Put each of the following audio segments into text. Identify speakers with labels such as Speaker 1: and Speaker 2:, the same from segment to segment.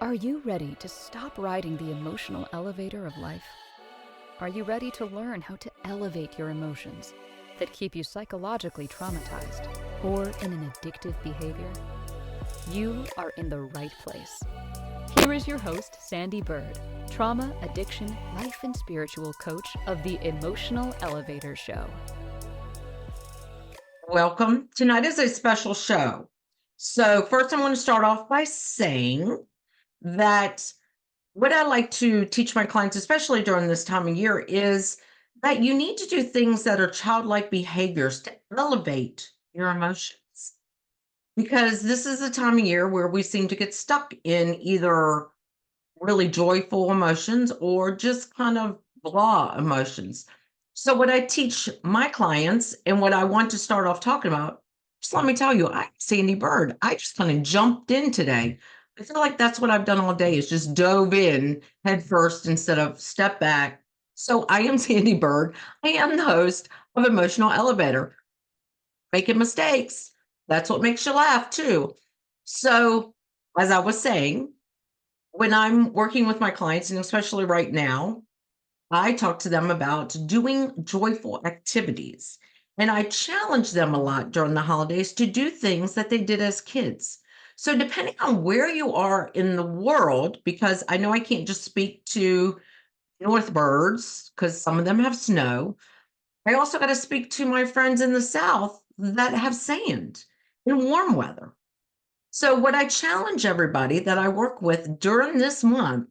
Speaker 1: Are you ready to stop riding the emotional elevator of life? Are you ready to learn how to elevate your emotions that keep you psychologically traumatized or in an addictive behavior? You are in the right place. Here is your host, Sandee Byrd, trauma, addiction, life, and spiritual coach of the Emotional Elevator Show.
Speaker 2: Welcome. Tonight is a special show. So, first, I want to start off by saying that what I like to teach my clients, especially during this time of year, is that you need to do things that are childlike behaviors to elevate your emotions. Because this is a time of year where we seem to get stuck in either really joyful emotions or just kind of blah emotions. So, what I teach my clients and what I want to start off talking about, just let me tell you, I'm Sandee Byrd. I just kind of jumped in today. I feel like that's what I've done all day is just dove in head first instead of step back. So, I am Sandee Byrd. I am the host of Emotional Elevator. Making mistakes. That's what makes you laugh, too. So, as I was saying, when I'm working with my clients, and especially right now, I talk to them about doing joyful activities. And I challenge them a lot during the holidays to do things that they did as kids. So, depending on where you are in the world, because I know I can't just speak to Northbirds because some of them have snow, I also got to speak to my friends in the South that have sand in warm weather. So, what I challenge everybody that I work with during this month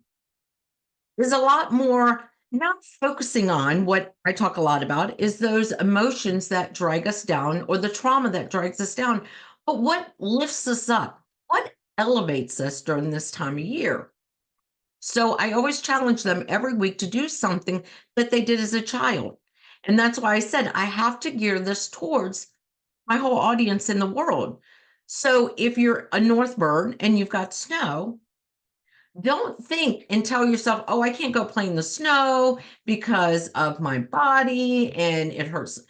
Speaker 2: is a lot more not focusing on what I talk a lot about is those emotions that drag us down or the trauma that drags us down, but what lifts us up? What elevates us during this time of year? So I always challenge them every week to do something that they did as a child. And that's why I said I have to gear this towards my whole audience in the world. So if you're a Northbird and you've got snow, don't think and tell yourself, oh, I can't go play in the snow because of my body and it hurts.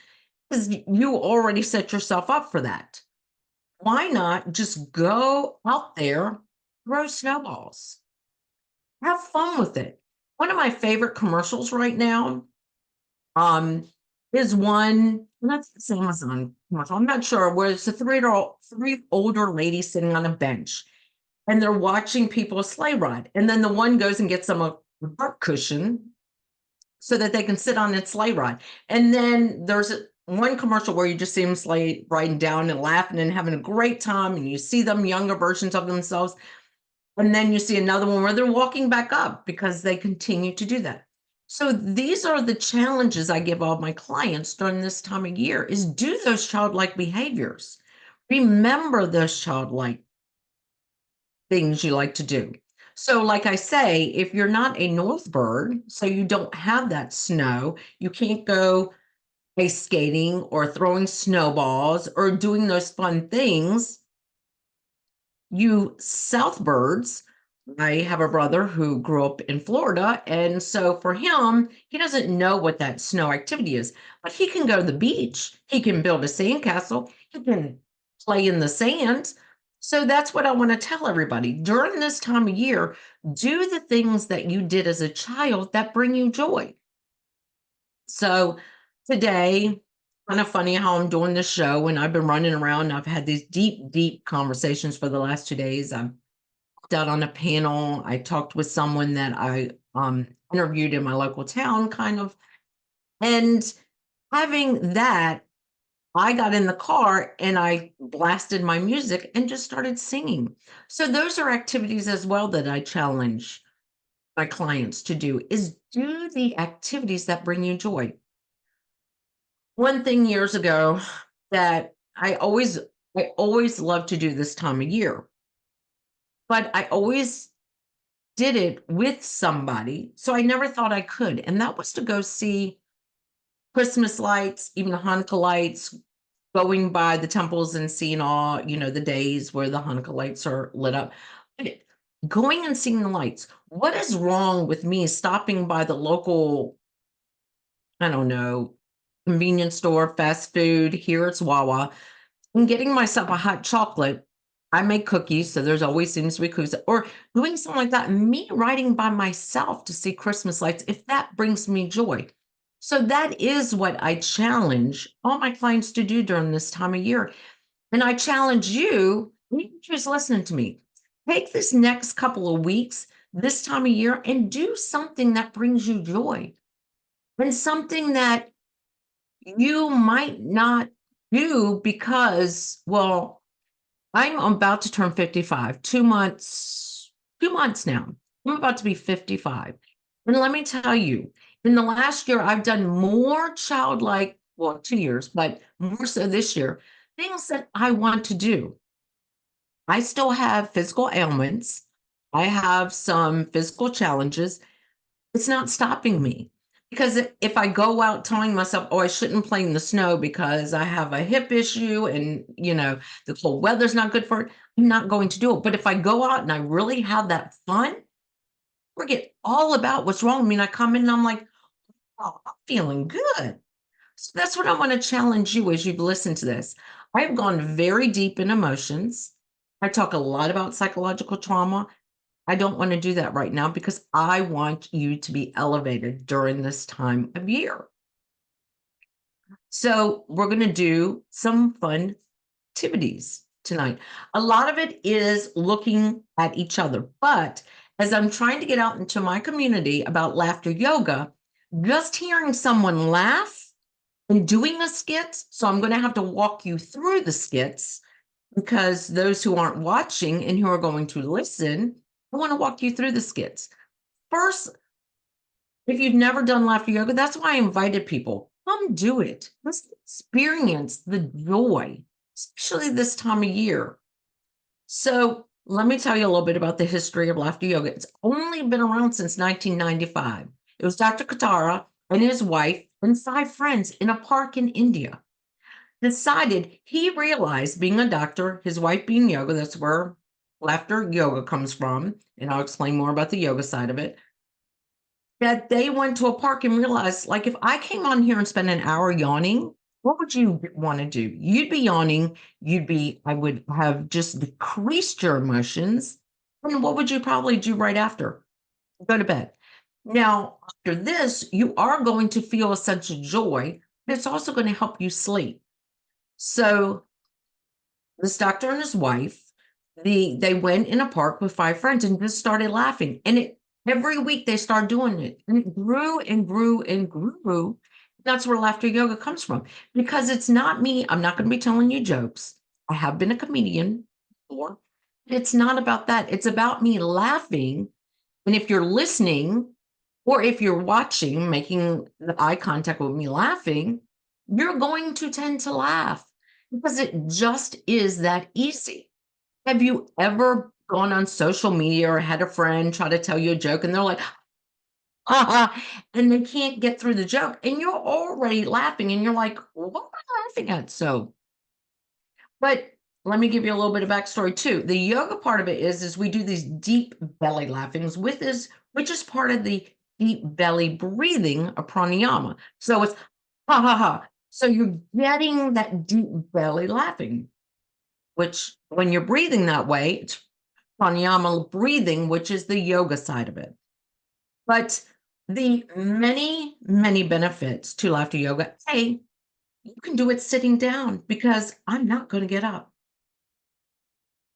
Speaker 2: Because you already set yourself up for that. Why not just go out there, throw snowballs, have fun with it? One of my favorite commercials right now um, is one, and that's the Amazon commercial. I'm not sure, where it's a three older ladies sitting on a bench and they're watching people sleigh ride. And then the one goes and gets them a butt cushion so that they can sit on its sleigh ride. And then there's one commercial where you just see them sleigh riding down and laughing and having a great time. And you see them younger versions of themselves. And then you see another one where they're walking back up because they continue to do that. So these are the challenges I give all my clients during this time of year is do those childlike behaviors. Remember those childlike things you like to do. So, like I say, if you're not a North Bird, so you don't have that snow, you can't go ice skating or throwing snowballs or doing those fun things. You South Birds, I have a brother who grew up in Florida. And so for him, he doesn't know what that snow activity is, but he can go to the beach. He can build a sandcastle. He can play in the sand. So that's what I want to tell everybody. During this time of year, do the things that you did as a child that bring you joy. So today, kind of funny how I'm doing this show and I've been running around. I've had these deep, deep conversations for the last 2 days. I've out on a panel. I talked with someone that I interviewed in my local town, kind of. And having that, I got in the car and I blasted my music and just started singing. So those are activities as well that I challenge my clients to do is do the activities that bring you joy. One thing years ago that I always love to do this time of year, but I always did it with somebody, so I never thought I could, and that was to go see Christmas lights, even Hanukkah lights, going by the temples and seeing all, the days where the Hanukkah lights are lit up. But going and seeing the lights, what is wrong with me stopping by the local, I don't know, convenience store, fast food, here it's Wawa, and getting myself a hot chocolate I make cookies, so there's always seems to be cookies, or doing something like that. Me writing by myself to see Christmas lights, if that brings me joy. So that is what I challenge all my clients to do during this time of year. And I challenge you, you just listening to me. Take this next couple of weeks, this time of year, and do something that brings you joy and something that you might not do because, well, I'm about to turn 55, 2 months now. I'm about to be 55. And let me tell you, in the last year, I've done more childlike, well, 2 years, but more so this year, things that I want to do. I still have physical ailments. I have some physical challenges. It's not stopping me because if I go out telling myself, "Oh, I shouldn't play in the snow because I have a hip issue and, the cold weather's not good for it," I'm not going to do it. But if I go out and I really have that fun, forget all about what's wrong with me, and I come in and I'm like, "Oh, I'm feeling good." So that's what I want to challenge you as you've listened to this. I've gone very deep in emotions. I talk a lot about psychological trauma. I don't want to do that right now because I want you to be elevated during this time of year. So, we're going to do some fun activities tonight. A lot of it is looking at each other, but as I'm trying to get out into my community about laughter yoga, just hearing someone laugh and doing a skit, so I'm going to have to walk you through the skits because those who aren't watching and who are going to listen, I want to walk you through the skits. First, if you've never done laughter yoga, that's why I invited people. Come do it. Let's experience the joy, especially this time of year. So, let me tell you a little bit about the history of laughter yoga. It's only been around since 1995. It was Dr. Katara and his wife and 5 friends in a park in India decided he realized being a doctor, his wife being yoga, that's where laughter yoga comes from. And I'll explain more about the yoga side of it. That they went to a park and realized, like, if I came on here and spent an hour yawning, what would you want to do? You'd be yawning. I would have just decreased your emotions. And what would you probably do right after? Go to bed. Now, after this, you are going to feel a sense of joy, but it's also going to help you sleep. So this doctor and his wife, they went in a park with 5 friends and just started laughing. And every week they started doing it. And it grew and grew and grew. That's where laughter yoga comes from. Because it's not me. I'm not going to be telling you jokes. I have been a comedian before. It's not about that. It's about me laughing. And if you're listening, or if you're watching, making the eye contact with me laughing, you're going to tend to laugh because it just is that easy. Have you ever gone on social media or had a friend try to tell you a joke and they're like, and they can't get through the joke and you're already laughing and you're like, what am I laughing at? So, but let me give you a little bit of backstory too. The yoga part of it is we do these deep belly laughings with this, which is part of the deep belly breathing of pranayama. So it's ha ha ha. So you're getting that deep belly laughing, which when you're breathing that way, it's pranayama breathing, which is the yoga side of it. But the many, many benefits to laughter yoga, you can do it sitting down because I'm not going to get up.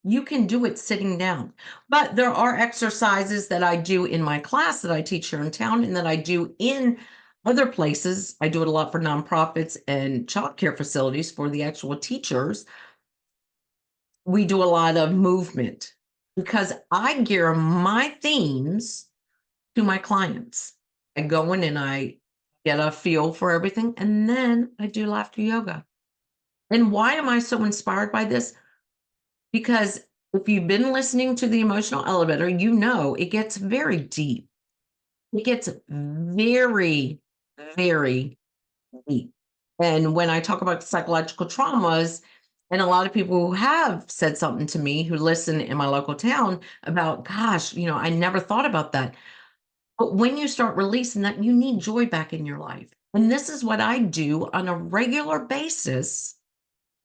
Speaker 2: You can do it sitting down. But there are exercises that I do in my class that I teach here in town and that I do in other places. I do it a lot for nonprofits and childcare facilities for the actual teachers. We do a lot of movement because I gear my themes to my clients. I go in and I get a feel for everything, and then I do laughter yoga. And why am I so inspired by this? Because if you've been listening to the emotional elevator, you know it gets very deep. It gets very, very deep. And when I talk about psychological traumas, and a lot of people who have said something to me who listen in my local town about, gosh, I never thought about that. But when you start releasing that, you need joy back in your life. And this is what I do on a regular basis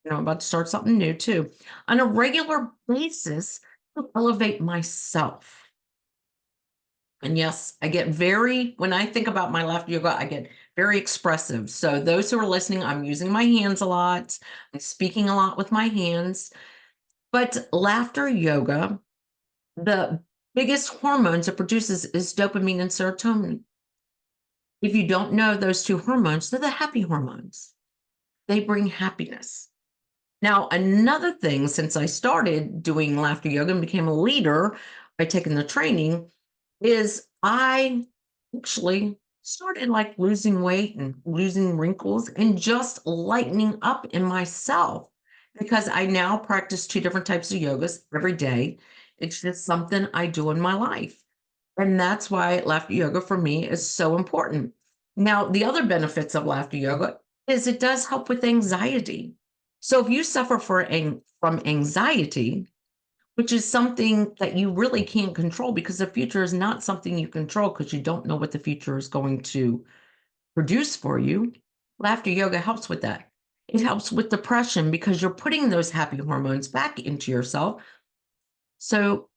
Speaker 2: I'm about to start something new too, on a regular basis to elevate myself. And yes, I get very, when I think about my laughter yoga, I get very expressive. So, those who are listening, I'm using my hands a lot, I'm speaking a lot with my hands. But laughter yoga, the biggest hormones it produces is dopamine and serotonin. If you don't know those two hormones, they're the happy hormones, they bring happiness. Now, another thing, since I started doing laughter yoga and became a leader by taking the training, is I actually started like losing weight and losing wrinkles and just lightening up in myself because I now practice two different types of yogas every day. It's just something I do in my life. And that's why laughter yoga for me is so important. Now, the other benefits of laughter yoga is it does help with anxiety. So if you suffer from anxiety, which is something that you really can't control because the future is not something you control because you don't know what the future is going to produce for you. Laughter yoga helps with that. It helps with depression because you're putting those happy hormones back into yourself. So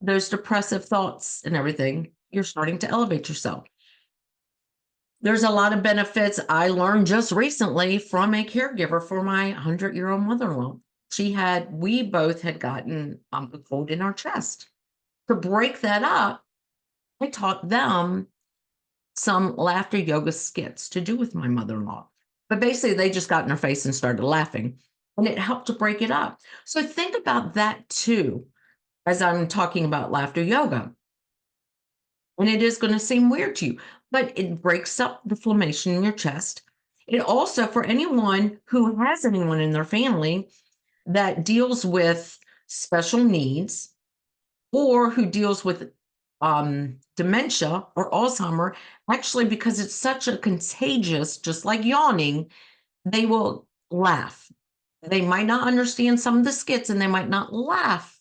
Speaker 2: those depressive thoughts and everything, you're starting to elevate yourself. There's a lot of benefits I learned just recently from a caregiver for my 100-year-old mother-in-law. We both had gotten a cold in our chest. To break that up, I taught them some laughter yoga skits to do with my mother-in-law. But basically, they just got in her face and started laughing, and it helped to break it up. So think about that too, as I'm talking about laughter yoga. And it is going to seem weird to you, but it breaks up the inflammation in your chest. It also, for anyone who has anyone in their family that deals with special needs or who deals with dementia or Alzheimer, actually, because it's such a contagious, just like yawning, they will laugh. They might not understand some of the skits and they might not laugh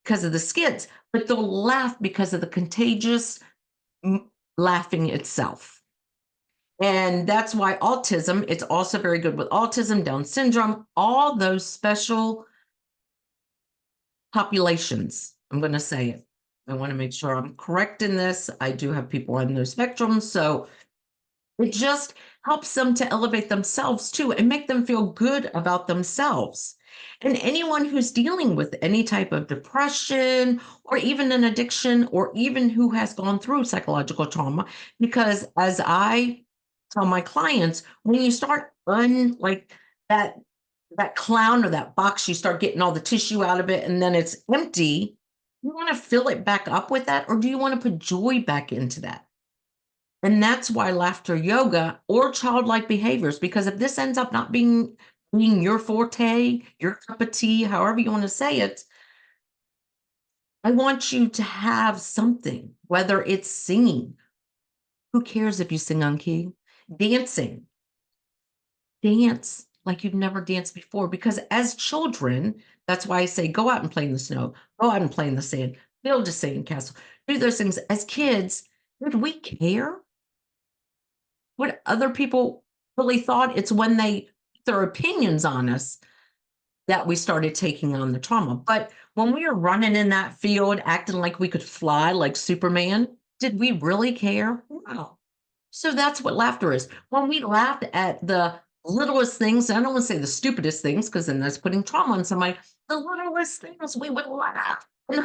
Speaker 2: because of the skits, but they'll laugh because of the contagious laughing itself. And that's why autism, it's also very good with autism, Down syndrome, all those special populations. I'm going to say it. I want to make sure I'm correct in this. I do have people on those spectrums. So it just helps them to elevate themselves too and make them feel good about themselves. And anyone who's dealing with any type of depression or even an addiction or even who has gone through psychological trauma, because as I tell my clients, when you start like that that clown or that box, you start getting all the tissue out of it and then it's empty. You want to fill it back up with that, or do you want to put joy back into that? And that's why laughter yoga or childlike behaviors, because if this ends up not being your forte, your cup of tea, however you want to say it, I want you to have something, whether it's singing. Who cares if you sing on key? Dancing. Dance like you've never danced before. Because as children, that's why I say go out and play in the snow, go out and play in the sand, build a sandcastle, do those things. As kids, did we care what other people really thought? It's when they their opinions on us that we started taking on the trauma. But when we were running in that field, acting like we could fly like Superman, did we really care? No. So that's what laughter is. When we laughed at the littlest things, I don't want to say the stupidest things, because then that's putting trauma on somebody. The littlest things, we would laugh. We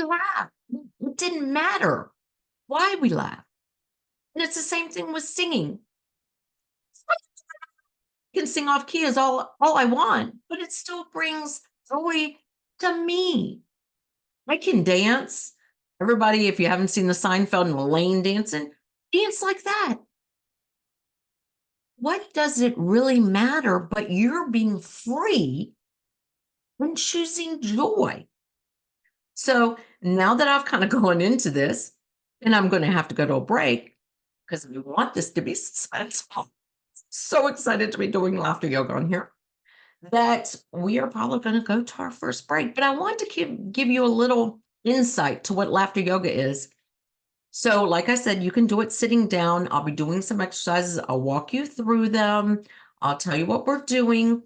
Speaker 2: laughed. It didn't matter why we laughed. And it's the same thing with singing. I can sing off key is all I want, but it still brings joy to me. I can dance. Everybody, if you haven't seen the Seinfeld and Elaine dancing, dance like that. What does it really matter but you're being free and choosing joy? So now that I've kind of gone into this, and I'm going to have to go to a break because we want this to be successful. So excited to be doing laughter yoga on here that we are probably going to go to our first break. But I want to give you a little insight to what laughter yoga is. So, like I said, you can do it sitting down. I'll be doing some exercises. I'll walk you through them. I'll tell you what we're doing.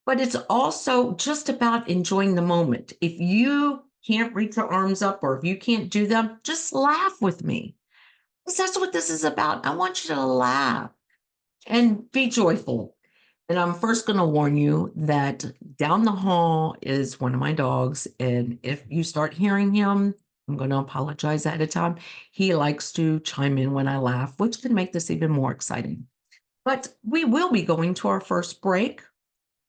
Speaker 2: But it's also just about enjoying the moment. If you can't reach your arms up or if you can't do them, just laugh with me. Because that's what this is about. I want you to laugh and be joyful. And I'm first going to warn you that down the hall is one of my dogs. And if you start hearing him, I'm going to apologize ahead of time. He likes to chime in when I laugh, which can make this even more exciting. But we will be going to our first break.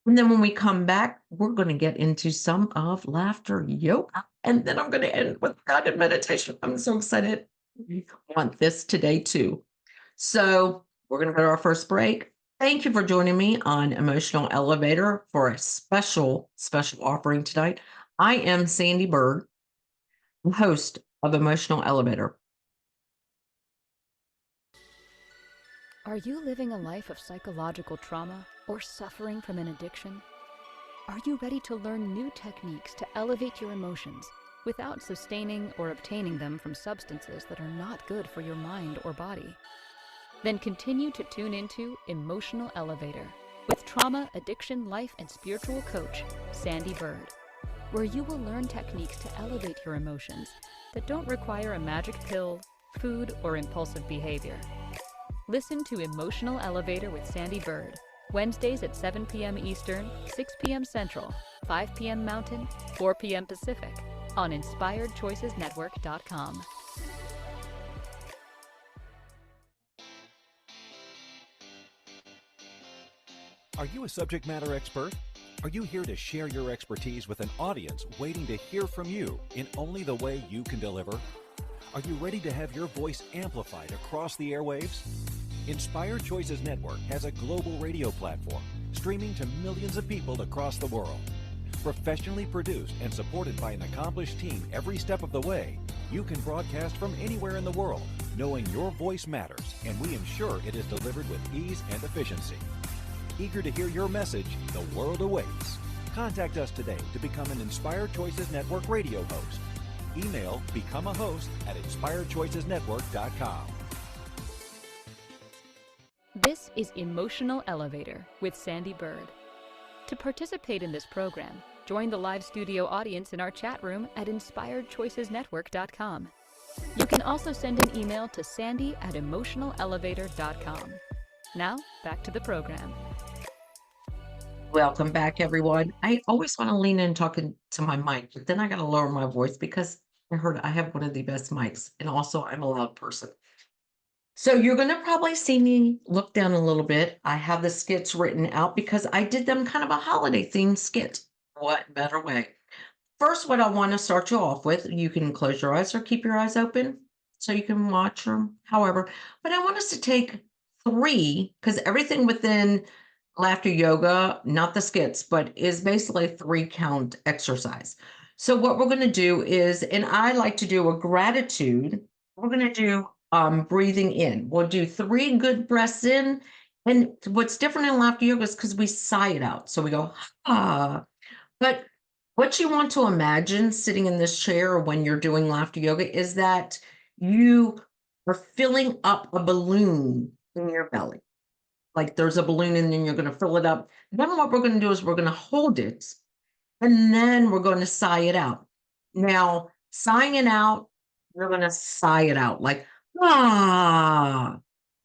Speaker 2: And then when we come back, we're going to get into some of laughter yoga. And then I'm going to end with guided meditation. I'm so excited. You want this today too. So we're going to go to our first break. Thank you for joining me on Emotional Elevator for a special offering tonight. I am Sandee Byrd, host of Emotional Elevator.
Speaker 1: Are you living a life of psychological trauma or suffering from an addiction? Are you ready to learn new techniques to elevate your emotions without sustaining or obtaining them from substances that are not good for your mind or body? Then continue to tune into Emotional Elevator with trauma, addiction, life, and spiritual coach, Sandee Byrd, where you will learn techniques to elevate your emotions that don't require a magic pill, food, or impulsive behavior. Listen to Emotional Elevator with Sandee Byrd, Wednesdays at 7 p.m. Eastern, 6 p.m. Central, 5 p.m. Mountain, 4 p.m. Pacific, on InspiredChoicesNetwork.com.
Speaker 3: Are you a subject matter expert? Are you here to share your expertise with an audience waiting to hear from you in only the way you can deliver? Are you ready to have your voice amplified across the airwaves? Inspired Choices Network has a global radio platform streaming to millions of people across the world. Professionally produced and supported by an accomplished team every step of the way, you can broadcast from anywhere in the world, knowing your voice matters, and we ensure it is delivered with ease and efficiency. Eager to hear your message, the world awaits. Contact us today to become an Inspired Choices Network radio host. Email become a host at inspiredchoicesnetwork.com.
Speaker 1: This is Emotional Elevator with Sandee Byrd. To participate in this program, join the live studio audience in our chat room at inspiredchoicesnetwork.com. You can also send an email to sandy@emotionalelevator.com. Now, back to the program.
Speaker 2: Welcome back, everyone. I always want to lean in talking to my mic, but then I got to lower my voice because I heard I have one of the best mics, and also I'm a loud person. So you're going to probably see me look down a little bit. I have the skits written out because I did them kind of a holiday themed skit. What better way? First, what I want to start you off with, you can close your eyes or keep your eyes open so you can watch them, however. But I want us to take three, because everything within laughter yoga, not the skits, but is basically a 3 count exercise. So what we're going to do is, and I like to do a gratitude. We're going to do breathing in. We'll do 3 good breaths in. And what's different in laughter yoga is because we sigh it out. So we go, ah. But what you want to imagine sitting in this chair when you're doing laughter yoga is that you are filling up a balloon in your belly. Like there's a balloon and then you're going to fill it up. Then what we're going to do is we're going to hold it and then we're going to sigh it out. Now, sighing it out, you're going to sigh it out like, ah.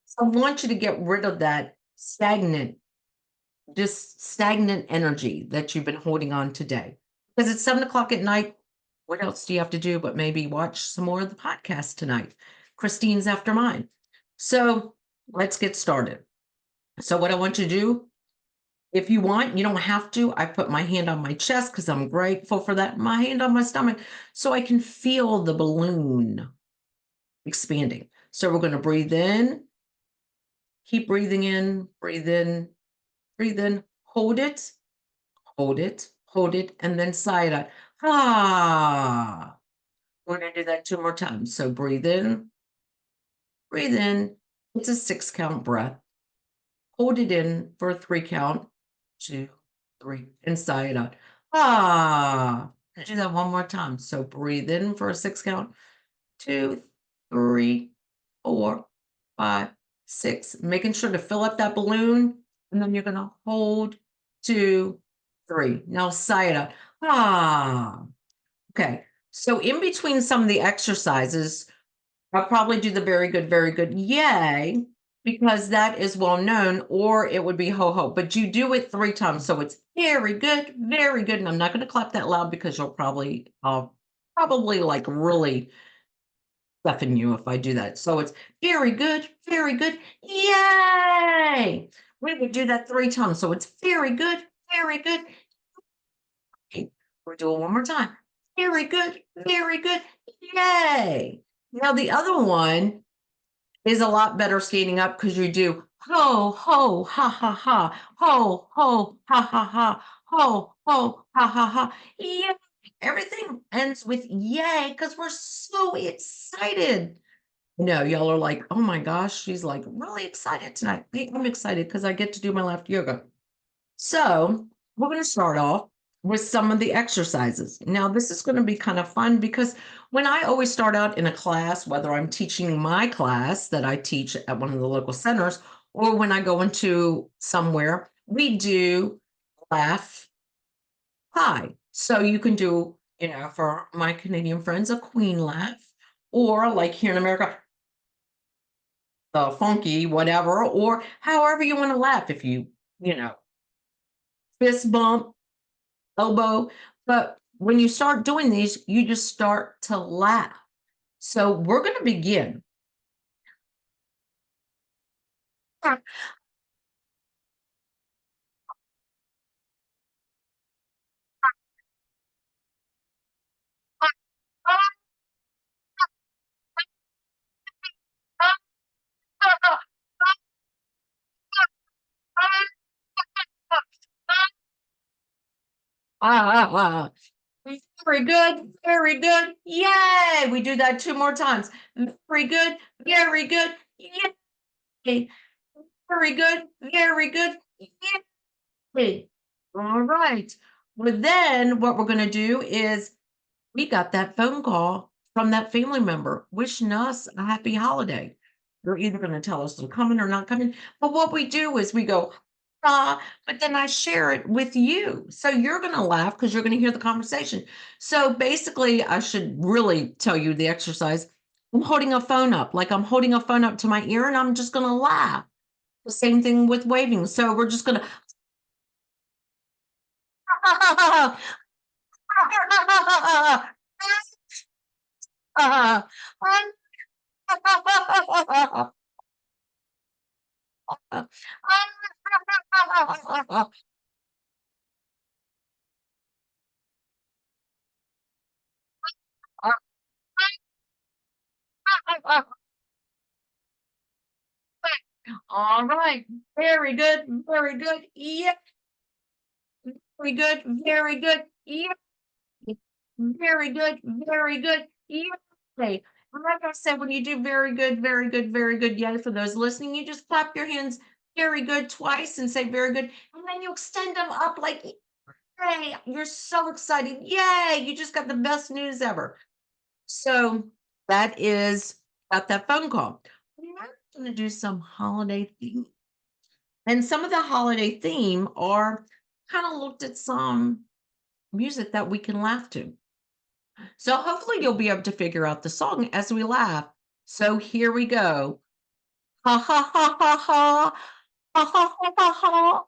Speaker 2: So I want you to get rid of that stagnant energy that you've been holding on today. Because it's 7 o'clock at night. What else do you have to do but maybe watch some more of the podcast tonight? Christine's after mine. So let's get started. So what I want you to do, if you want, you don't have to. I put my hand on my chest because I'm grateful for that. My hand on my stomach so I can feel the balloon expanding. So we're going to breathe in, keep breathing in, breathe in, breathe in, hold it, hold it, hold it, and then sigh it out. Ah. We're going to do that 2 more times. So breathe in, breathe in. It's a 6 count breath. Hold it in for a 3 count. 2, 3, and sigh it out. Ah. Do that 1 more time. So breathe in for a 6 count. 2, three, four, five, six. Making sure to fill up that balloon, and then you're gonna hold, two, three. Now sigh it out. Ah. Okay. So in between some of the exercises, I'll probably do the very good, yay, because that is well known, or it would be ho ho. But you do it three times. So it's very good, very good. And I'm not going to clap that loud because you'll probably like really deafen you if I do that. So it's very good, yay. We would do that three times. So it's very good. Okay, we'll do it one more time. Very good, yay. Now the other one is a lot better standing up because you do ho, ho, ha, ha, ha, ho, ho, ha, ha, ha, ho, ho, ha, ha, ha. Yay. Everything ends with yay because we're so excited. No, y'all are like, oh my gosh, she's like really excited tonight. Hey, I'm excited because I get to do my laughter yoga. So we're going to start off with some of the exercises. Now, this is going to be kind of fun because when I always start out in a class, whether I'm teaching my class that I teach at one of the local centers, or when I go into somewhere, we do laugh high. So you can do, for my Canadian friends, a queen laugh, or like here in America, the funky, whatever, or however you want to laugh. If you know, fist bump, elbow. But when you start doing these, you just start to laugh. So we're going to begin. Very good, very good. Yay! We do that two more times. Very good, very good. Yay! Very good, very good. Yay! All right. Well, then what we're going to do is we got that phone call from that family member wishing us a happy holiday. They're either going to tell us they're coming or not coming. But what we do is we go, but then I share it with you. So you're going to laugh because you're going to hear the conversation. So basically, I should really tell you the exercise. I'm holding a phone up, like I'm holding a phone up to my ear, and I'm just going to laugh. The same thing with waving. So we're just going to. All right. Very good. Very good. Yeah. Very good. Very good. Yeah. Very good. Very good. Yeah. Okay. And like I said, when you do very good, yay, for those listening, you just clap your hands very good twice and say very good. And then you extend them up like, yay, you're so excited. Yay, you just got the best news ever. So that is got that phone call. We're now going to do some holiday theme. And some of the holiday theme are kind of looked at some music that we can laugh to. So hopefully you'll be able to figure out the song as we laugh. So here we go. Ha ha ha ha ha. Ha ha ha ha ha.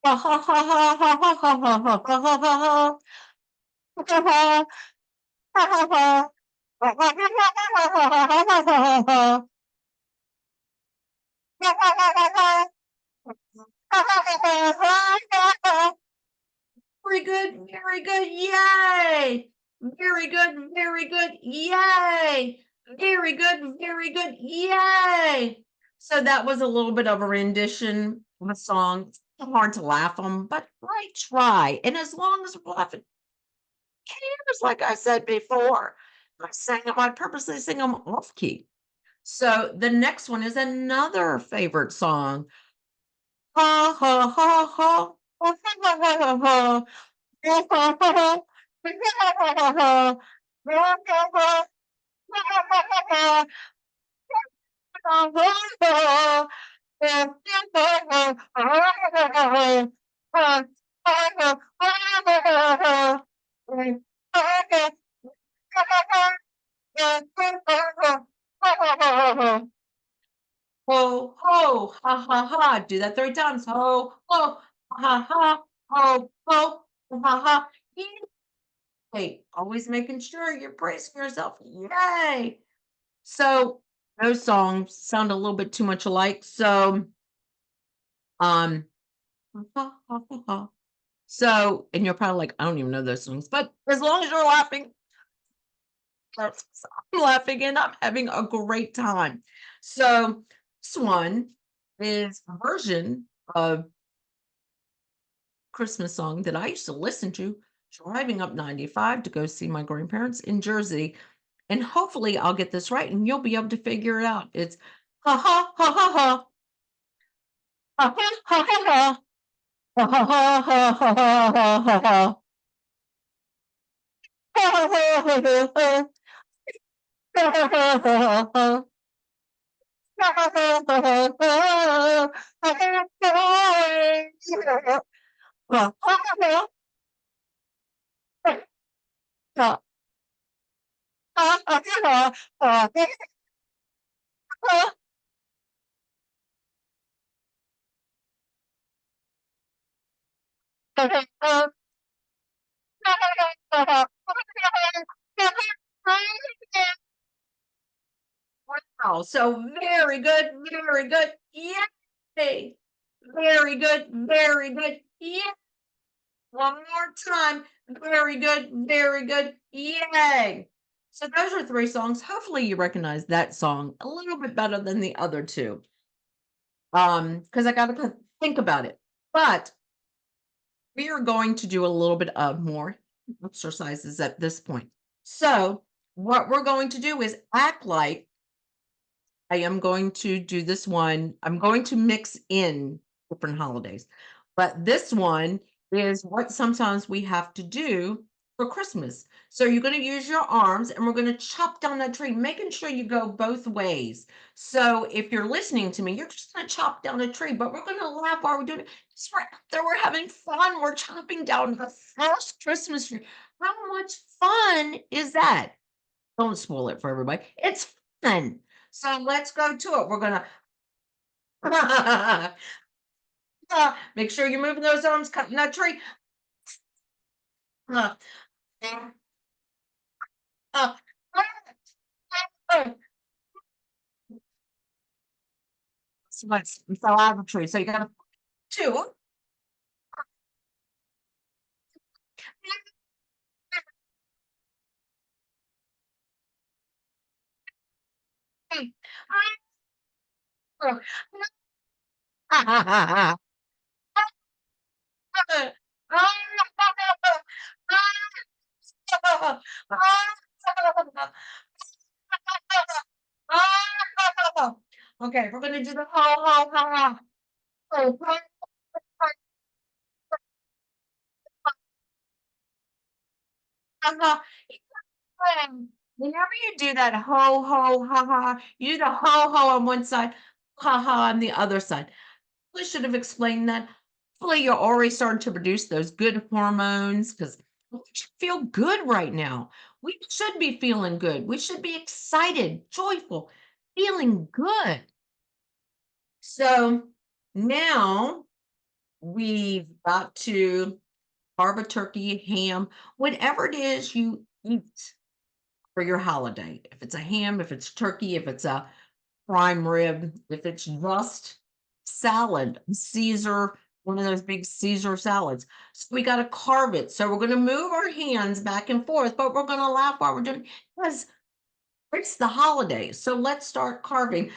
Speaker 2: Ha ha ha ha ha ha ha ha ha ha ha ha. Ha ha ha ha ha. Ha ha ha ha ha. Very good, yay! Very good, yay! Very good, yay! So that was a little bit of a rendition of a song. It's hard to laugh on, but I try. And as long as we're laughing, cares, like I said before. I purposely sing them off key. So the next one is another favorite song. Ha ha ha ha. Ha ha ha ha. Ho, ho, ha, ha, ha. Do that 3 times. Ho, ho, ha, ha, ho, ho, ha, ha. Yay. Always making sure you're praising yourself. Yay. So those songs sound a little bit too much alike. So, um, ha, ha, ha, ha, ha. So, and you're probably like, I don't even know those songs, but as long as you're laughing, that's I'm laughing and I'm having a great time. So this one is a version of Christmas song that I used to listen to driving up 95 to go see my grandparents in Jersey. And hopefully I'll get this right and you'll be able to figure it out. It's ha ha ha ha ha ha ha ha ha ha ha ha ha ha ha ha ha Wow, so very good, very good. Yay! Very good, very good. Yeah. One more time. Very good, very good. Yay! So those are 3 songs. Hopefully you recognize that song a little bit better than the other 2. Because I gotta think about it. But we are going to do a little bit of more exercises at this point. So what we're going to do is act like I am going to do this one. I'm going to mix in different holidays, but this one is what sometimes we have to do for Christmas. So you're going to use your arms and we're going to chop down that tree, making sure you go both ways. So if you're listening to me, you're just going to chop down a tree, but we're going to laugh while we're doing it. It's right out there. We're having fun. We're chopping down the first Christmas tree. How much fun is that? Don't spoil it for everybody. It's fun. So let's go to it. We're gonna make sure you're moving those arms, cutting that tree. Uh, uh, so I have a tree. So you gotta two. Okay, we're gonna do the ho ho ha ha. Whenever you do that ho ho ha ha, you do the ho ho on one side, ha ha on the other side. We should have explained that. Hopefully, you're already starting to produce those good hormones because we should feel good right now. We should be feeling good. We should be excited, joyful, feeling good. So now we've got to carve a turkey, ham, whatever it is you eat for your holiday. If it's a ham, if it's turkey, if it's a prime rib, if it's just salad, Caesar, one of those big Caesar salads. So we got to carve it. So we're going to move our hands back and forth, but we're going to laugh while we're doing it because it's the holidays. So let's start carving.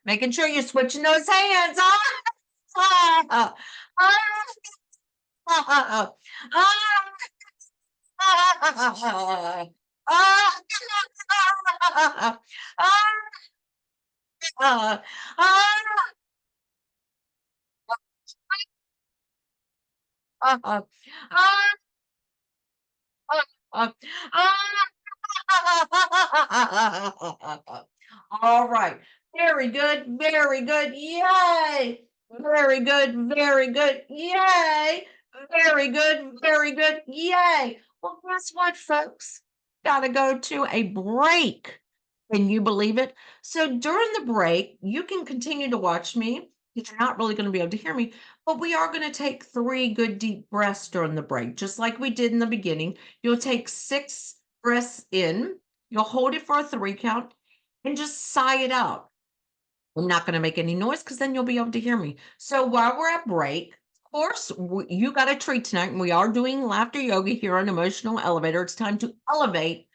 Speaker 2: Making sure you're switching those hands. Ah, ah, ah, ah, ah, ah, ah. All right. Very good. Very good. Yay. Very good. Very good. Yay. Very good. Very good. Yay. Well, guess what, folks? Gotta go to a break. Can you believe it? So during the break, you can continue to watch me because you're not really going to be able to hear me, but we are going to take 3 good deep breaths during the break, just like we did in the beginning. You'll take 6 breaths in, you'll hold it for a 3 count, and just sigh it out. I'm not going to make any noise because then you'll be able to hear me. So while we're at break, of course, you got a treat tonight, and we are doing laughter yoga here on Emotional Elevator. It's time to elevate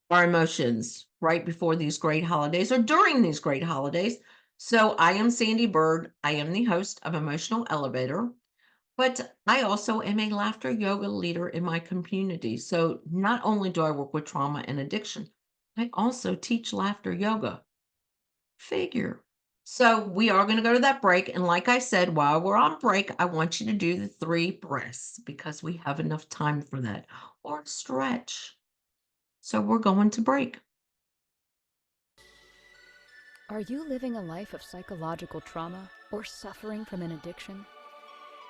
Speaker 2: our emotions right before these great holidays or during these great holidays. So I am Sandee Byrd. I am the host of Emotional Elevator, but I also am a laughter yoga leader in my community. So not only do I work with trauma and addiction, I also teach laughter yoga. Figure. So we are going to go to that break. And like I said, while we're on break, I want you to do the 3 breaths because we have enough time for that or stretch. So we're going to break.
Speaker 1: Are you living a life of psychological trauma or suffering from an addiction?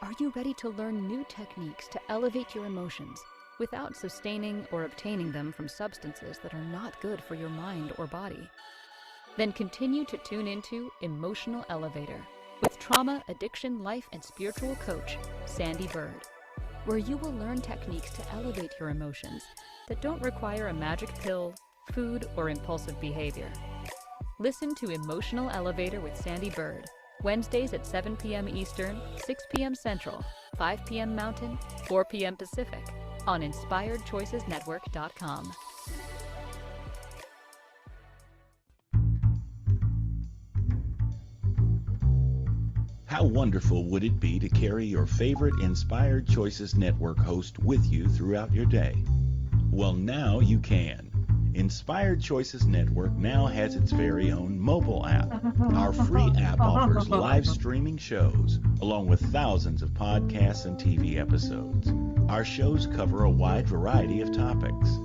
Speaker 1: Are you ready to learn new techniques to elevate your emotions without sustaining or obtaining them from substances that are not good for your mind or body? Then continue to tune into Emotional Elevator with trauma, addiction, life, and spiritual coach, Sandee Byrd, where you will learn techniques to elevate your emotions that don't require a magic pill, food, or impulsive behavior. Listen to Emotional Elevator with Sandee Byrd, Wednesdays at 7 p.m. Eastern, 6 p.m. Central, 5 p.m. Mountain, 4 p.m. Pacific on InspiredChoicesNetwork.com.
Speaker 4: How wonderful would it be to carry your favorite Inspired Choices Network host with you throughout your day? Well, now you can. Inspired Choices Network now has its very own mobile app. Our free app offers live streaming shows, along with thousands of podcasts and TV episodes. Our shows cover a wide variety of topics.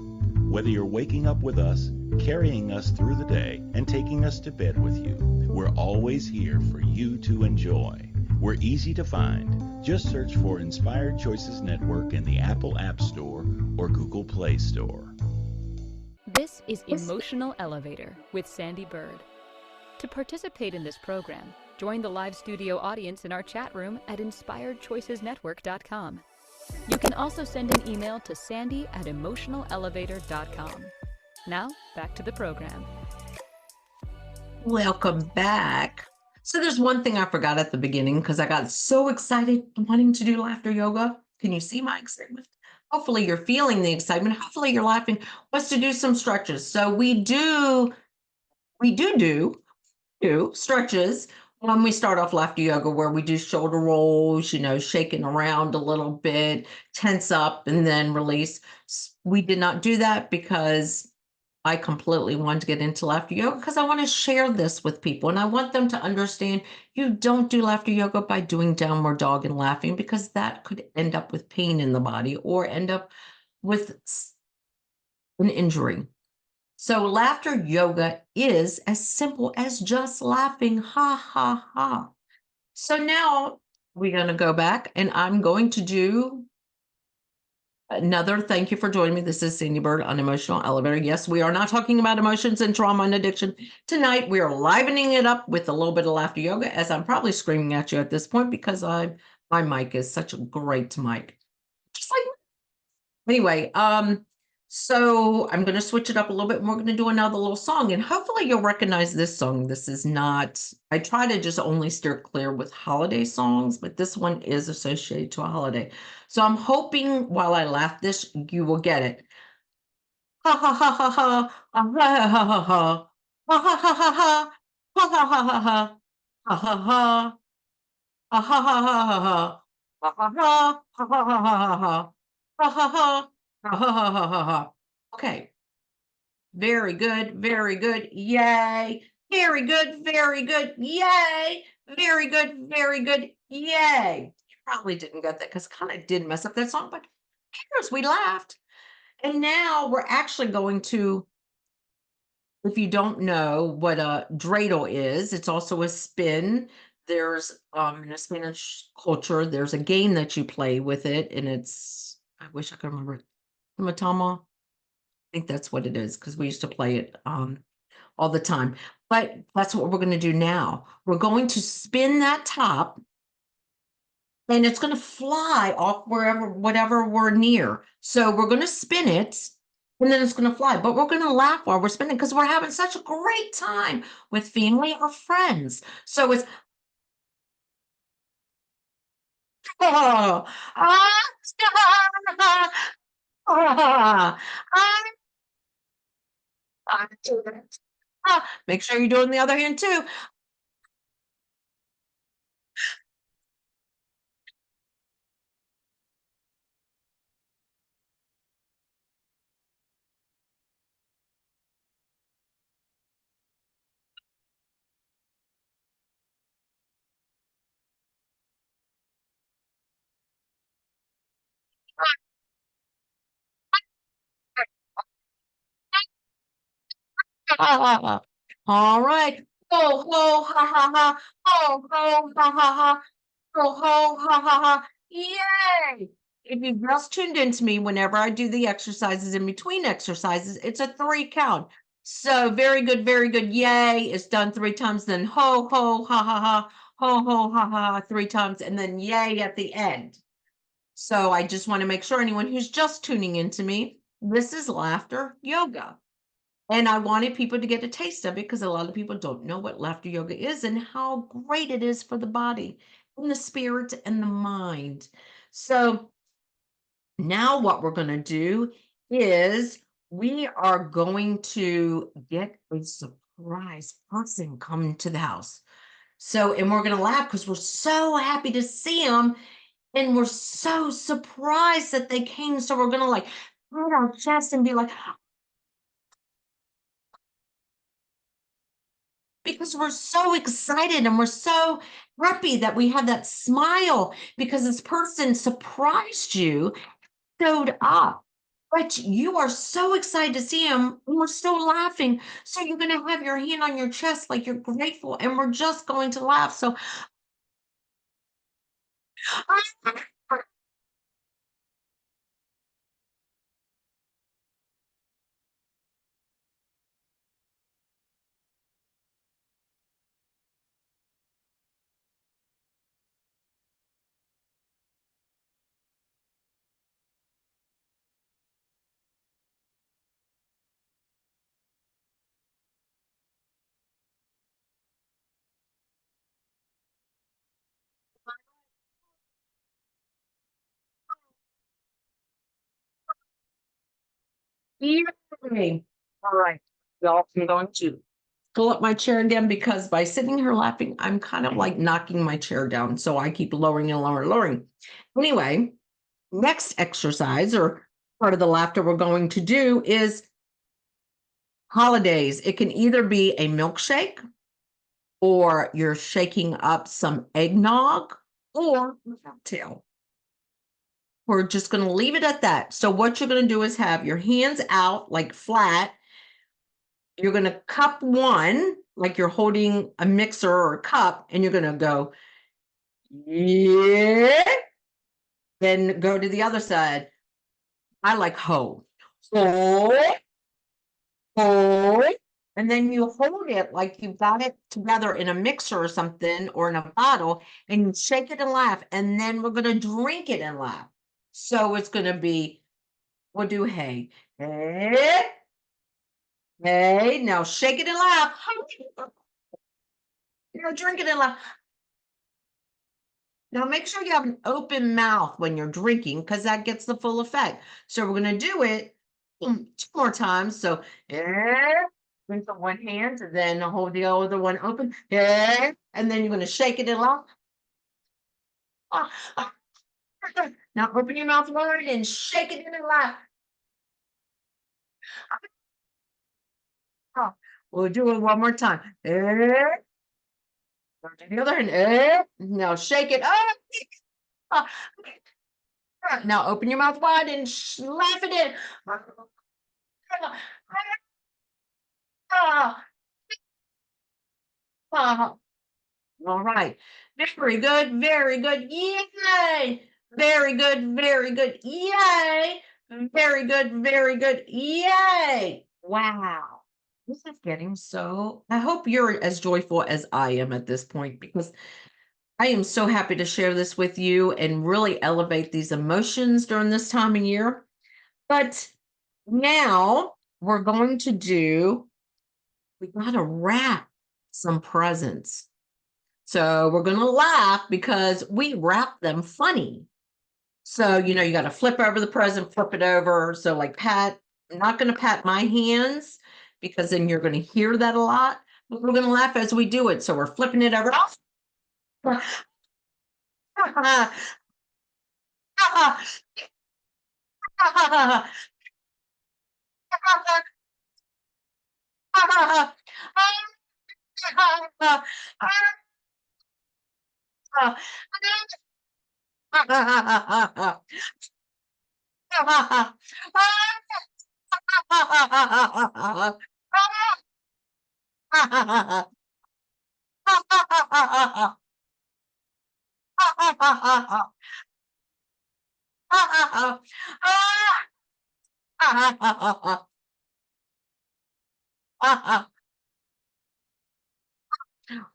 Speaker 4: Whether you're waking up with us, carrying us through the day, and taking us to bed with you, we're always here for you to enjoy. We're easy to find. Just search for Inspired Choices Network in the Apple App Store or Google Play Store.
Speaker 1: This is Emotional Elevator with Sandee Byrd. To participate in this program, join the live studio audience in our chat room at InspiredChoicesNetwork.com. You can also send an email to sandy@emotionalelevator.com. Now, back to the program.
Speaker 2: Welcome back. So there's one thing I forgot at the beginning because I got so excited wanting to do laughter yoga. Can you see my excitement? Hopefully you're feeling the excitement. Hopefully you're laughing. Was to do some stretches. So we do stretches when we start off laughter yoga where we do shoulder rolls, shaking around a little bit, tense up and then release. We did not do that because I completely want to get into laughter yoga because I want to share this with people and I want them to understand you don't do laughter yoga by doing downward dog and laughing because that could end up with pain in the body or end up with an injury. So laughter yoga is as simple as just laughing. Ha ha ha. So now we're going to go back and I'm going to do another thank you for joining me. This is Sandee Byrd on Emotional Elevator. Yes, we are not talking about emotions and trauma and addiction. Tonight, we are livening it up with a little bit of laughter yoga, as I'm probably screaming at you at this point because my mic is such a great mic. Just like anyway, so I'm going to switch it up a little bit and we're going to do another little song and hopefully you'll recognize this song. This is not, I try to just only steer clear with holiday songs, but this one is associated to a holiday. So I'm hoping while I laugh this, you will get it. Ha ha ha ha ha, ha ha ha ha ha, ha ha ha ha ha, ha ha ha ha ha, ha ha ha, ha ha ha ha ha ha, ha ha ha, ha ha ha ha ha, ha ha ha, ha ha ha ha ha. Okay. Very good. Very good. Yay. Very good. Very good. Yay. Very good. Very good. Yay. You probably didn't get that because kind of did mess up that song, but who cares? We laughed. And now we're actually going to, if you don't know what a dreidel is, it's also a spin. There's in the Spanish culture, there's a game that you play with it, and it's I wish I could remember it. Matama. I think that's what it is because we used to play it all the time. But that's what we're going to do now. We're going to spin that top and it's going to fly off wherever, whatever we're near. So we're going to spin it and then it's going to fly. But we're going to laugh while we're spinning because we're having such a great time with family or friends. So it's, oh, ah, ah, make sure you're doing the other hand too. All right. Ho, ho, ha, ha, ha. Ho, ho, ha, ha, ha. Ho, ho, ha, ha, ha. Yay! If you've just tuned into me, whenever I do the exercises in between exercises, it's a 3 count. So very good, very good. Yay is done 3 times, then ho, ho, ha, ha, ha. Ho, ho, ha, ha, ha, 3 times, and then yay at the end. So I just want to make sure anyone who's just tuning into me, this is laughter yoga. And I wanted people to get a taste of it because a lot of people don't know what laughter yoga is and how great it is for the body and the spirit and the mind. So now what we're going to do is we are going to get a surprise person come to the house. So, and we're going to laugh because we're so happy to see them and we're so surprised that they came. So we're going to like pat our chest and be like, because we're so excited and we're so happy that we have that smile because this person surprised you, showed up. But you are so excited to see him, and we're still laughing. So you're going to have your hand on your chest like you're grateful, and we're just going to laugh. So, yay. All right. Y'all, I'm going to pull up my chair again because by sitting here laughing, I'm kind of like knocking my chair down. So I keep lowering and lowering, lowering. Anyway, next exercise or part of the laughter we're going to do is holidays. It can either be a milkshake or you're shaking up some eggnog or a cocktail. We're just going to leave it at that. So what you're going to do is have your hands out like flat. You're going to cup one like you're holding a mixer or a cup and you're going to go, yeah. Then go to the other side. I like ho. Ho, ho. And then you hold it like you've got it together in a mixer or something or in a bottle and you shake it and laugh. And then we're going to drink it and laugh. So it's going to be, we'll do hey, hey, hey. Now shake it and laugh. Drink it and laugh. Now make sure you have an open mouth when you're drinking because that gets the full effect. So we're going to do it 2 more times. So, drink the one hand and then hold the other one open. And then you're going to shake it and laugh. Ah, ah. Now open your mouth wide and shake it and laugh. We'll do it one more time. Do the other hand. Now shake it. Ah, now open your mouth wide and laugh it in. All right. Very good. Very good. Yay. Very good. Very good. Yay. Very good. Very good. Yay. Wow. This is getting so. I hope you're as joyful as I am at this point because I am so happy to share this with you and really elevate these emotions during this time of year. But now we're going to we got to wrap some presents. So we're going to laugh because we wrap them funny. So, you got to flip over the present, flip it over. So, like, I'm not going to pat my hands because then you're going to hear that a lot. But we're going to laugh as we do it. So, we're flipping it over.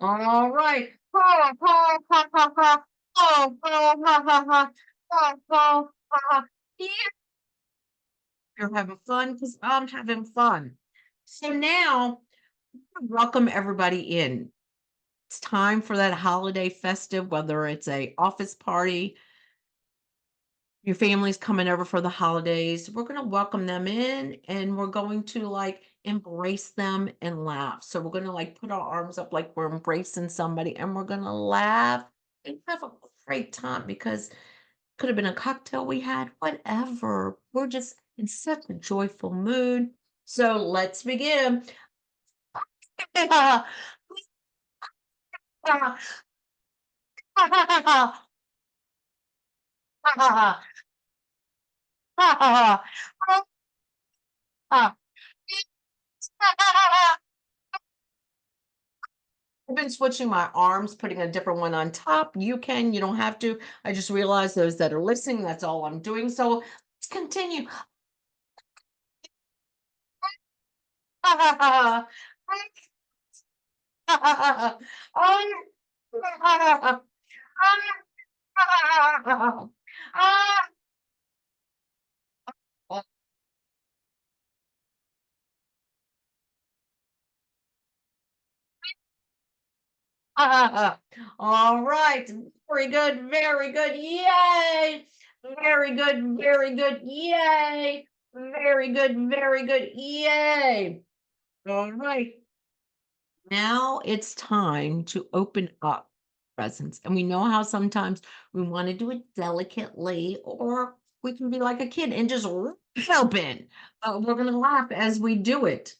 Speaker 2: All right. Ha, ha, ha, ha, ha. Oh, oh, ha, ha, ha. Oh, oh, ha, ha. Yeah, you're having fun because I'm having fun. So now, welcome everybody in. It's time for that holiday festive, whether it's a office party, your family's coming over for the holidays. We're going to welcome them in and we're going to like embrace them and laugh. So we're going to like put our arms up like we're embracing somebody and we're going to laugh and have a great time because could have been a cocktail we had, whatever. We're just in such a joyful mood. So let's begin. I've been switching my arms, putting a different one on top. You don't have to. I just realized those that are listening, that's all I'm doing. So let's continue. All right. Very good. Very good. Yay. Very good. Very good. Yay. Very good. Very good. Yay. All right. Now it's time to open up presents. And we know how sometimes we want to do it delicately, or we can be like a kid and just rip it open. We're going to laugh as we do it.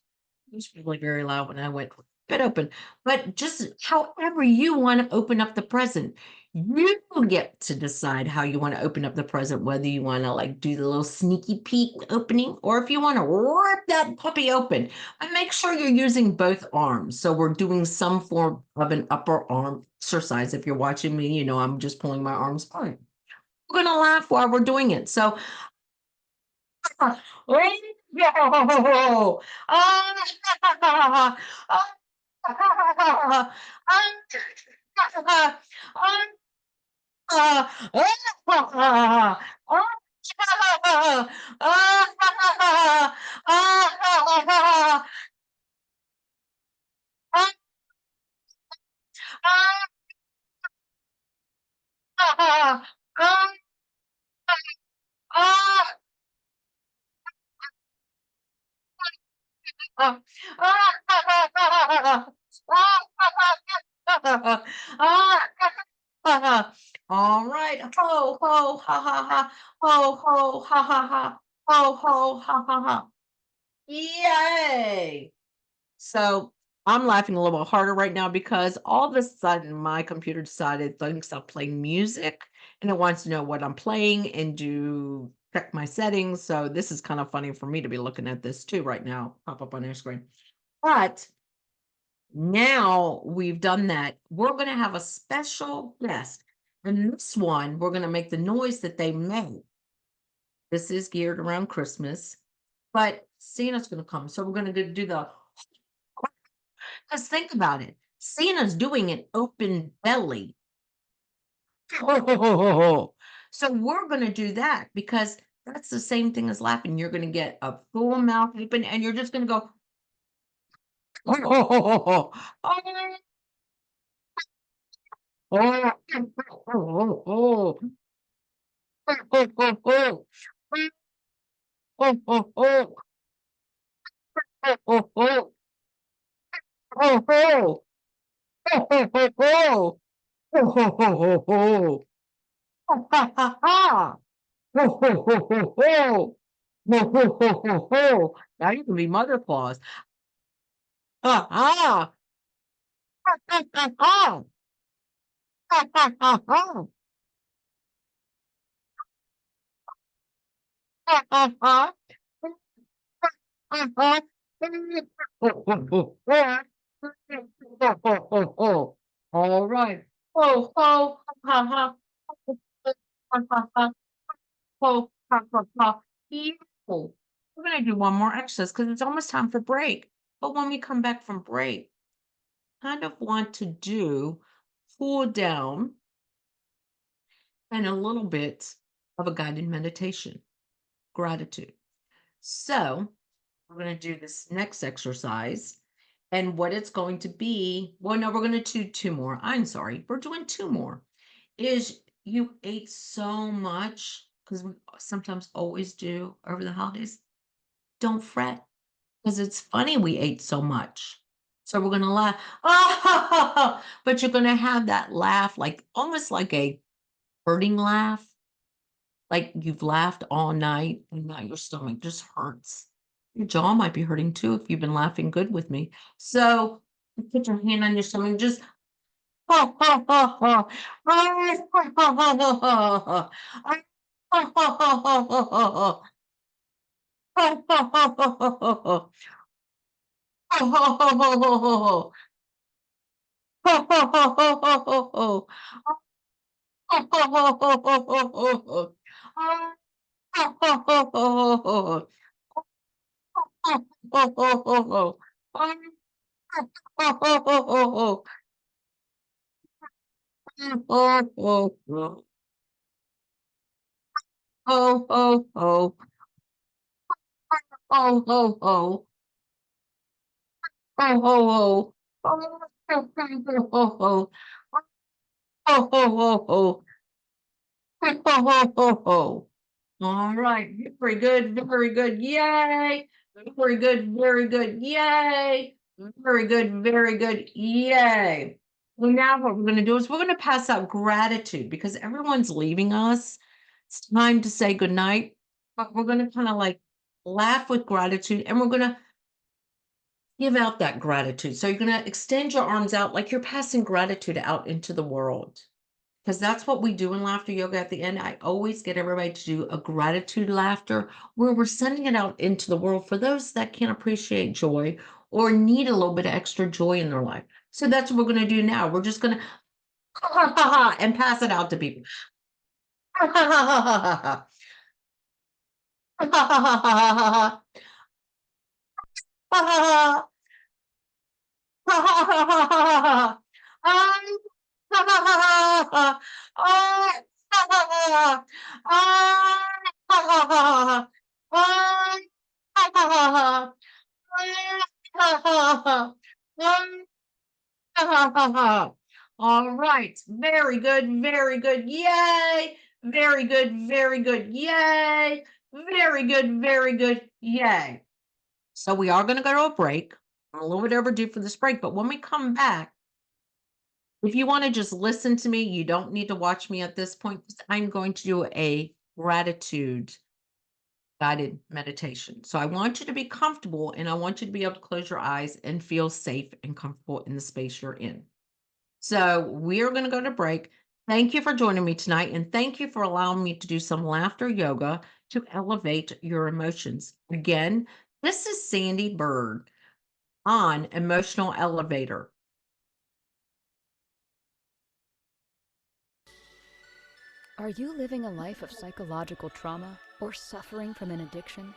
Speaker 2: It was really very loud when I went bit open. But just however you want to open up the present, you get to decide how you want to open up the present, whether you want to like do the little sneaky peek opening, or if you want to rip that puppy open. And make sure you're using both arms. So we're doing some form of an upper arm exercise. If you're watching me, I'm just pulling my arms apart. We're going to laugh while we're doing it. So Yo! Ah! All right. Ho, ho, ha, ha, ha. Ho, ho, ha, ha, ha. Ho, ho, ha, ha, ha. Yay. So I'm laughing a little bit harder right now because all of a sudden my computer decided it thinks I'm playing music and it wants to know what I'm playing and do check my settings. So this is kind of funny for me to be looking at this too right now, pop up on your screen. But now we've done that. We're going to have a special guest. And this one, we're going to make the noise that they make. This is geared around Christmas, but Santa's going to come. So we're going to do the, because think about it. Santa's doing an open belly. So we're going to do that because that's the same thing as laughing. You're going to get a full mouth open and you're just going to go, Now you can be Mother Claus. All right. Ho, ho, ha, ha, ha, ha, ha, ho, ha, ha, ha. Ew. We're gonna do one more exercise because it's almost time for break. But when we come back from break, kind of want to do cool down and a little bit of a guided meditation, gratitude. So we're going to do this next exercise. And what it's going to be, well, no, we're going to do two more. I'm sorry. We're doing two more. Is you ate so much, because we sometimes always do over the holidays. Don't fret, because it's funny we ate so much. So we're going to laugh. But you're going to have that laugh, like almost like a hurting laugh. Like you've laughed all night and now your stomach just hurts. Your jaw might be hurting too if you've been laughing good with me. So put your hand on your stomach and just Ho, ho, ho. Ho, ho, ho. Ho, ho, ho. Ho, ho, ho, ho. Ho, ho, ho, ho. Ho, ho, ho, ho. All right. Very good. Very good. Yay. Very good. Very good. Yay. Very good. Very good. Yay. Well, now what we're going to do is we're going to pass out gratitude because everyone's leaving us. It's time to say goodnight. But we're going to kind of like laugh with gratitude and we're going to give out that gratitude. So you're going to extend your arms out like you're passing gratitude out into the world. Because that's what we do in laughter yoga at the end. I always get everybody to do a gratitude laughter where we're sending it out into the world for those that can't appreciate joy or need a little bit of extra joy in their life. So that's what we're going to do now. We're just going to and pass it out to people. All right. Very good. Very good. Yay. Very good. Very good. Yay. Very good. Very good. Yay. So we are going to go to a break. I'm a little bit overdue for this break, but when we come back, if you want to just listen to me, you don't need to watch me at this point. I'm going to do a gratitude guided meditation. So I want you to be comfortable and I want you to be able to close your eyes and feel safe and comfortable in the space you're in. So we're going to go to break. Thank you for joining me tonight. And thank you for allowing me to do some laughter yoga to elevate your emotions. Again, this is Sandee Byrd on Emotional Elevator.
Speaker 1: Are you living a life of psychological trauma or suffering from an addiction?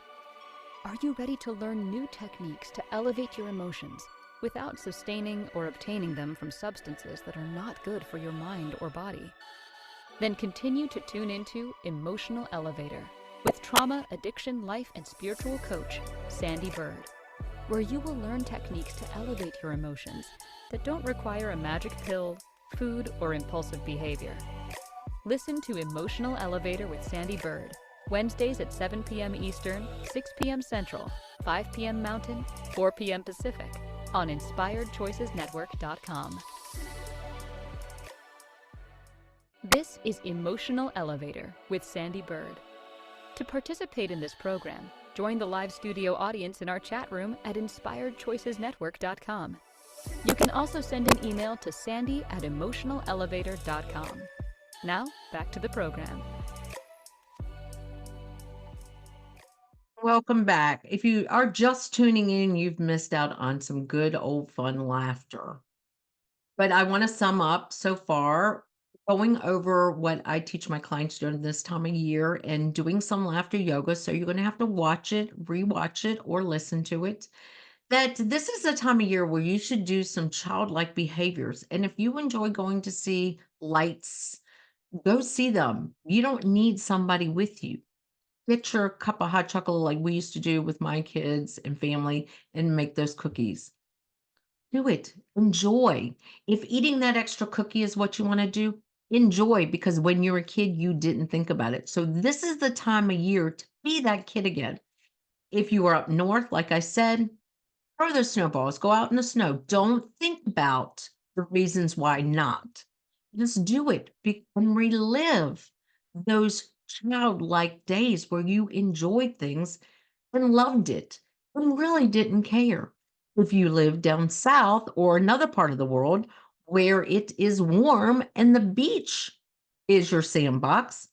Speaker 1: Are you ready to learn new techniques to elevate your emotions without sustaining or obtaining them from substances that are not good for your mind or body? Then continue to tune into Emotional Elevator with trauma, addiction, life, and spiritual coach, Sandee Byrd, where you will learn techniques to elevate your emotions that don't require a magic pill, food, or impulsive behavior. Listen to Emotional Elevator with Sandee Byrd, Wednesdays at 7 p.m. Eastern, 6 p.m. Central, 5 p.m. Mountain, 4 p.m. Pacific, on InspiredChoicesNetwork.com. This is Emotional Elevator with Sandee Byrd. To participate in this program, join the live studio audience in our chat room at InspiredChoicesNetwork.com. You can also send an email to sandy@emotionalelevator.com. Now, back to the program.
Speaker 2: Welcome back. If you are just tuning in, you've missed out on some good old fun laughter. But I want to sum up so far, going over what I teach my clients during this time of year and doing some laughter yoga. So you're going to have to watch it, rewatch it, or listen to it. That this is a time of year where you should do some childlike behaviors. And if you enjoy going to see lights, go see them. You don't need somebody with you. Get your cup of hot chocolate like we used to do with my kids and family and make those cookies. Do it. Enjoy. If eating that extra cookie is what you want to do, enjoy because when you're a kid, you didn't think about it. So this is the time of year to be that kid again. If you are up north, like I said, throw those snowballs, go out in the snow. Don't think about the reasons why not. Just do it and relive those childlike days where you enjoyed things and loved it and really didn't care. If you live down south or another part of the world where it is warm and the beach is your sandbox,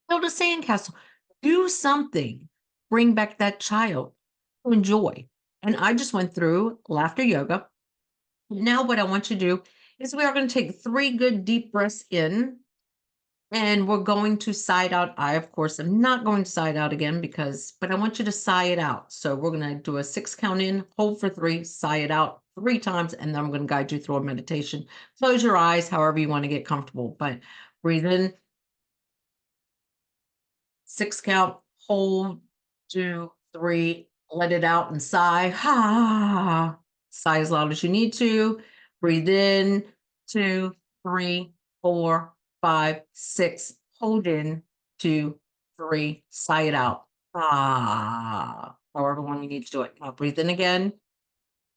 Speaker 2: build a sandcastle. Do something. Bring back that child to enjoy. And I just went through laughter yoga. Now, what I want you to do is we are going to take 3 good deep breaths in, and we're going to sigh it out. I, of course, am not going to sigh it out again but I want you to sigh it out. So we're going to do a 6 count in, hold for 3, sigh it out 3 times, and then I'm going to guide you through a meditation. Close your eyes, however you want to get comfortable, but breathe in, 6 count, hold, 2, 3, let it out and sigh. Ha. Sigh as loud as you need to. Breathe in, 2, 3, 4, 5, 6. Hold in, 2, 3. Sigh it out. Ah. However long you need to do it. Now breathe in again.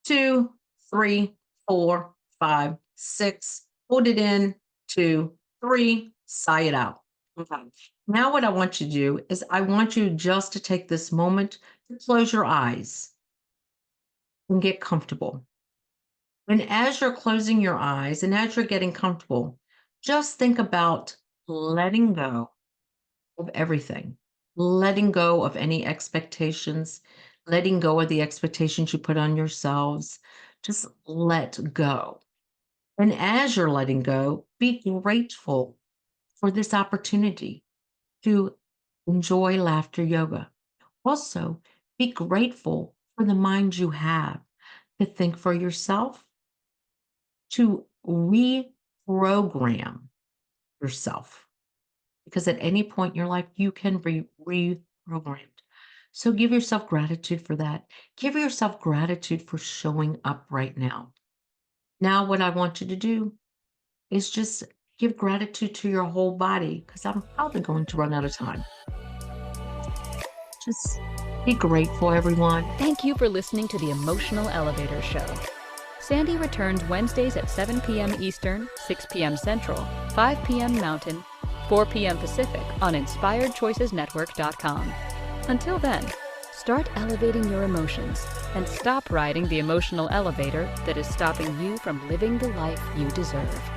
Speaker 2: 2, 3, 4, 5, 6. Hold it in, 2, 3. Sigh it out. Okay. Now what I want you to do is I want you just to take this moment to close your eyes and get comfortable. And as you're closing your eyes and as you're getting comfortable, just think about letting go of everything, letting go of any expectations, letting go of the expectations you put on yourselves. Just let go. And as you're letting go, be grateful for this opportunity to enjoy laughter yoga. Also, be grateful for the mind you have to think for yourself, to reprogram yourself. Because at any point in your life, you can be reprogrammed. So give yourself gratitude for that. Give yourself gratitude for showing up right now. Now, what I want you to do is just give gratitude to your whole body because I'm probably going to run out of time. Just be grateful, everyone.
Speaker 1: Thank you for listening to the Emotional Elevator Show. Sandee returns Wednesdays at 7 p.m. Eastern, 6 p.m. Central, 5 p.m. Mountain, 4 p.m. Pacific on InspiredChoicesNetwork.com. Until then, start elevating your emotions and stop riding the emotional elevator that is stopping you from living the life you deserve.